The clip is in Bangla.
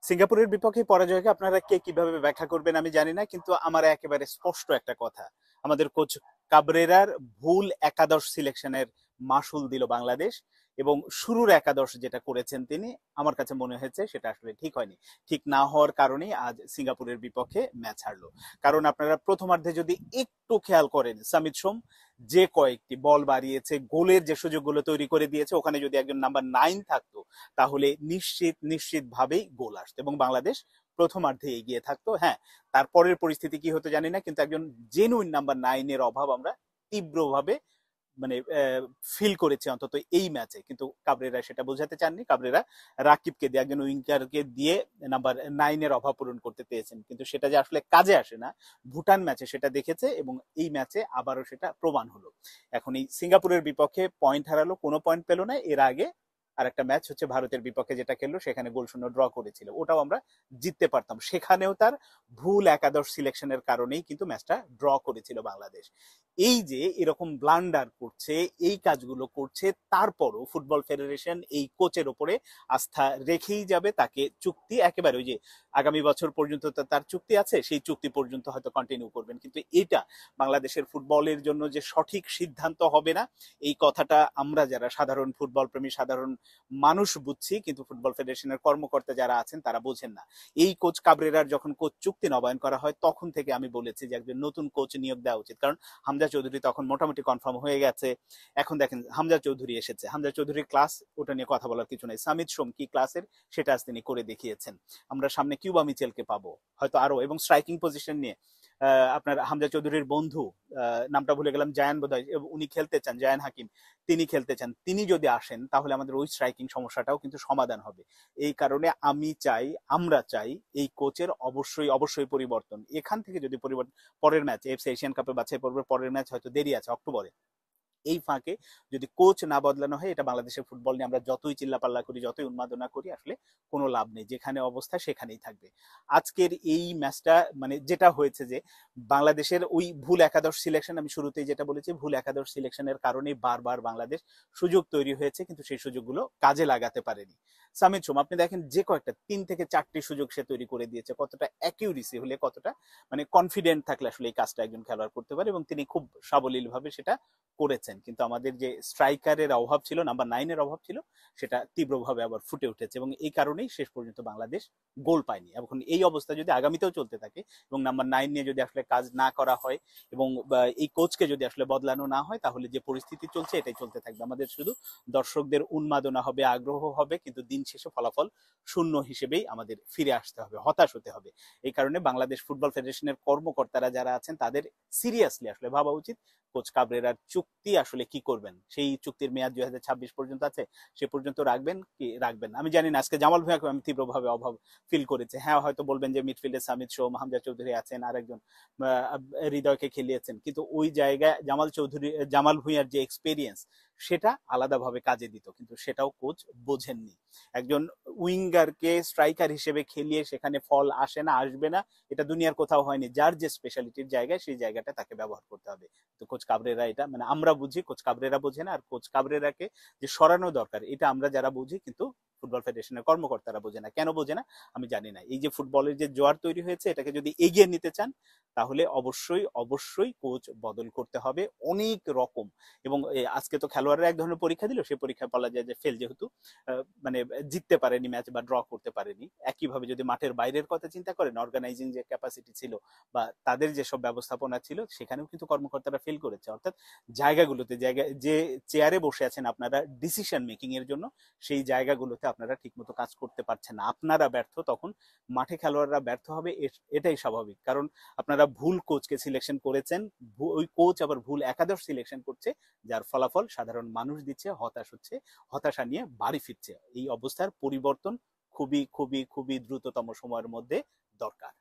সিঙ্গাপুরের বিপক্ষে পরাজয়কে আপনারা কে কিভাবে ব্যাখ্যা করবেন আমি জানি না, কিন্তু আমার একেবারে স্পষ্ট একটা কথা, আমাদের কোচ কাবরেরার ভুল একাদশ সিলেকশনের মাসুল দিল বাংলাদেশ। এবং শুরুর একাদশ যেটা করেছেন তিনি, আমার কাছে মনে হয়েছে সেটা আসলে ঠিক হয়নি। ঠিক না হওয়ার কারণেই আজ সিঙ্গাপুরের বিপক্ষে ম্যাচ হারলো। কারণ আপনারা প্রথমার্ধে যদি একটু খেয়াল করেন, সামিত সোম যে কয়েকটি বল বাড়িয়েছে, গোলের যে সুযোগগুলো তৈরি করে দিয়েছে, ওখানে যদি একজন নাম্বার 9 থাকতো তাহলে নিশ্চিত ভাবেই গোল আসতো এবং বাংলাদেশ প্রথমার্ধে এগিয়ে থাকতো। হ্যাঁ, তারপরের পরিস্থিতি কি হতো জানি না, কিন্তু একজন জেনুইন নাম্বার 9-এর অভাব আমরা তীব্রভাবে মানে ফিল করেছি অন্তত এই ম্যাচে। কিন্তু কাবরেরা সেটা বোঝাতে চাননি। কাবরেরা রাকিবকে দিয়ে, একজন উইঙ্গারকে দিয়ে নাম্বার 9-এর অভাব পূরণ করতে পেরেছেন, কিন্তু সেটা যে আসলে কাজে আসে না, ভুটান ম্যাচে সেটা দেখেছে এবং এই ম্যাচে আবারও সেটা প্রমাণ হলো। এখন এই সিঙ্গাপুরের বিপক্ষে পয়েন্ট হারালো, কোনো পয়েন্ট পেল না। এর আগে আর একটা ম্যাচ হচ্ছে ভারতের বিপক্ষে যেটা খেললো, সেখানে গোল শূন্য ড্র করেছিল, ওটাও আমরা জিততে পারতাম। সেখানেও তার ভুল একাদশ সিলেকশনের কারণেই কিন্তু ম্যাচটা ড্র করেছিল বাংলাদেশ। এই যে এরকম ব্লান্ডার করছে, এই কাজগুলো করছে, তারপরও ফুটবল ফেডারেশন এই কোচের ওপরে আস্থা রেখেই যাবে। তাকে চুক্তি একেবারে ওই যে আগামী বছর পর্যন্ত তার চুক্তি আছে, সেই চুক্তি পর্যন্ত হয়তো কন্টিনিউ করবেন, কিন্তু এটা বাংলাদেশের ফুটবলের জন্য যে সঠিক সিদ্ধান্ত হবে না, এই কথাটা আমরা যারা সাধারণ ফুটবল প্রেমী, সাধারণ মানুষ বুঝছি, কিন্তু ফুটবল ফেডারেশনের কর্মকর্তা যারা আছেন তারা বোঝেন না। এই কোচ কাবরেরার যখন কোচ চুক্তি নবায়ন করা হয়, তখন থেকে আমি বলেছি যে একজন নতুন কোচ নিয়োগ দেওয়া উচিত, কারণ হামজা চৌধুরী তখন মোটামুটি কনফার্ম হয়ে গেছে। এখন দেখেন হামজা চৌধুরী এসেছে, হামজা চৌধুরীর ক্লাস, ওটা নিয়ে কথা বলার কিছু নেই। সামিত সোম কি ক্লাসের সেটা আজ তিনি করে দেখিয়েছেন। আমরা সামনে কিউবা মিচেলকে পাবো হয়তো আরো, এবং স্ট্রাইকিং পজিশন নিয়ে আপনার হামজা চৌধুরীর বন্ধু, নামটা ভুলে গেলাম, জায়ান বোধহয়, উনি খেলতে চান, জায়ান হাকিম, তিনি খেলতে চান। তিনি যদি আসেন তাহলে আমাদের ওই স্ট্রাইকিং সমস্যাটাও কিন্তু সমাধান হবে। এই কারণে আমি চাই, আমরা চাই এই কোচের অবশ্যই পরিবর্তন। এখান থেকে যদি পরিবর্তন, পরের ম্যাচ এফসি এশিয়ান কাপে বাছাই পর্বের পরের ম্যাচ হয়তো দেরি আছে অক্টোবরে, এই ফাঁকে যদি কোচ না বদলানো হয়, এটা বাংলাদেশের ফুটবল নিয়ে আমরা যতই চিল্লাপাল্লা করি, যতই উন্মাদনা করি, আসলে কোনো লাভ নেই। যেখানে অবস্থা সেখানেই থাকবে। আজকের এই ম্যাচটা মানে যেটা হয়েছে যে বাংলাদেশের ওই ভুল একাদশ সিলেকশন, আমি শুরুতেই যেটা বলেছি, ভুল একাদশ সিলেকশনের কারণে বারবার বাংলাদেশ সুযোগ তৈরি হয়েছে, কিন্তু সেই সুযোগগুলো কাজে লাগাতে পারেনি। সামিত সোম আপনি দেখেন যে কয়েকটা 3 থেকে 4টি সুযোগ সে তৈরি করে দিয়েছে, কতটা অ্যাকিউরেসি হলে, কতটা মানে কনফিডেন্ট থাকলে আসলে এই কাজটা একজন খেলোয়াড় করতে পারে, এবং তিনি খুব সাবলীল ভাবে সেটা করেছেন। কিন্তু আমাদের যে স্ট্রাইকারের অভাব ছিল, নাম্বার 9-এর অভাব ছিল, সেটা তীব্রভাবে আবার ফুটে উঠেছে এবং এই কারণেই শেষ পর্যন্ত বাংলাদেশ গোল পায়নি। এখন এই অবস্থা যদি আগামীতেও চলতে থাকে এবং নাম্বার 9 নিয়ে যদি আসলে কাজ না করা হয় এবং এই কোচকে যদি আসলে বদলানো না হয়, তাহলে যে পরিস্থিতি চলছে এটাই চলতে থাকবে। আমাদের শুধু দর্শকদের উন্মাদনা হবে, আগ্রহ হবে, কিন্তু দিন শেষে ফলাফল শূন্য হিসেবেই আমাদের ফিরে আসতে হবে, হতাশ হতে হবে। এই কারণে বাংলাদেশ ফুটবল ফেডারেশনের কর্মকর্তারা যারা আছেন তাদের সিরিয়াসলি আসলে ভাবা উচিত কোচ কাবরেরার চুক্তি আসলে কি করবেন। সেই চুক্তির মেয়াদ 2026 পর্যন্ত আছে, সে পর্যন্ত রাখবেন কি রাখবেন আমি জানি না। আজকে জামাল ভুঁইয়াকে আমি তীব্রভাবে অভাব ফিল করেছে। হ্যাঁ, হয়তো বলবেন যে মিডফিল্ডে সামিত সোম, হামজা চৌধুরী আছেন, আর একজন হৃদয়কে খেলিয়েছেন, কিন্তু ওই জায়গায় জামাল ভুঁইয়ার যে এক্সপেরিয়েন্স, সেটা আলাদাভাবে কাজে দিত, কিন্তু সেটাও কোচ বোঝেননি। একজন উইঙ্গারকে স্ট্রাইকার হিসেবে খেলিয়ে সেখানে ফল আসে না, আসবে না, এটা দুনিয়ার কোথাও হয়নি। যার যে স্পেশালিটির জায়গায়, সেই জায়গাটা তাকে ব্যবহার করতে হবে। তো কোচ কাবরেরা এটা মানে আমরা বুঝি, কোচ কাবরেরা বোঝে না। আর কোচ কাবরেরাকে যে সরানো দরকার, এটা আমরা যারা বুঝি, কিন্তু ফুটবল ফেডারেশনের কর্মকর্তারা বোঝে না। কেন বোঝে না আমি জানি না। এই যে ফুটবলের যে জোয়ার তৈরি হয়েছে, এটাকে যদি এগিয়ে নিতে চান, তাহলে অবশ্যই কোচ বদল করতে হবে অনেক রকম। এবং আজকে তো খেলোয়াড়রা এক ধরনের পরীক্ষা দিল, সেই পরীক্ষা বলা যায় যে ফেল, যেহেতু মানে জিততে পারেনি ম্যাচ বা ড্র করতে পারেনি। একইভাবে যদি মাঠের বাইরের কথা চিন্তা করেন, অর্গানাইজিং যে ক্যাপাসিটি ছিল বা তাদের যেসব ব্যবস্থাপনা ছিল, সেখানেও কিন্তু কর্মকর্তারা ফেল করেছে। অর্থাৎ জায়গাগুলোতে, যে চেয়ারে বসে আছেন আপনারা ডিসিশন মেকিং এর জন্য, সেই জায়গাগুলোতে আপনারা ঠিকমতো কাজ করতে পারছেন না। আপনারা ব্যর্থ, তখন মাঠে খেলোয়াড়রা ব্যর্থ হবে, এটাই স্বাভাবিক। কারণ আপনারা ভুল কোচকে সিলেকশন করেছেন, ওই কোচ আবার ভুল একাদশ সিলেকশন করছে, যার ফলাফল সাধারণ মানুষ দিচ্ছে, হতাশ হচ্ছে, হতাশা নিয়ে বাড়ি ফিরছে। এই অবস্থার পরিবর্তন খুবই দ্রুততম সময়ের মধ্যে দরকার।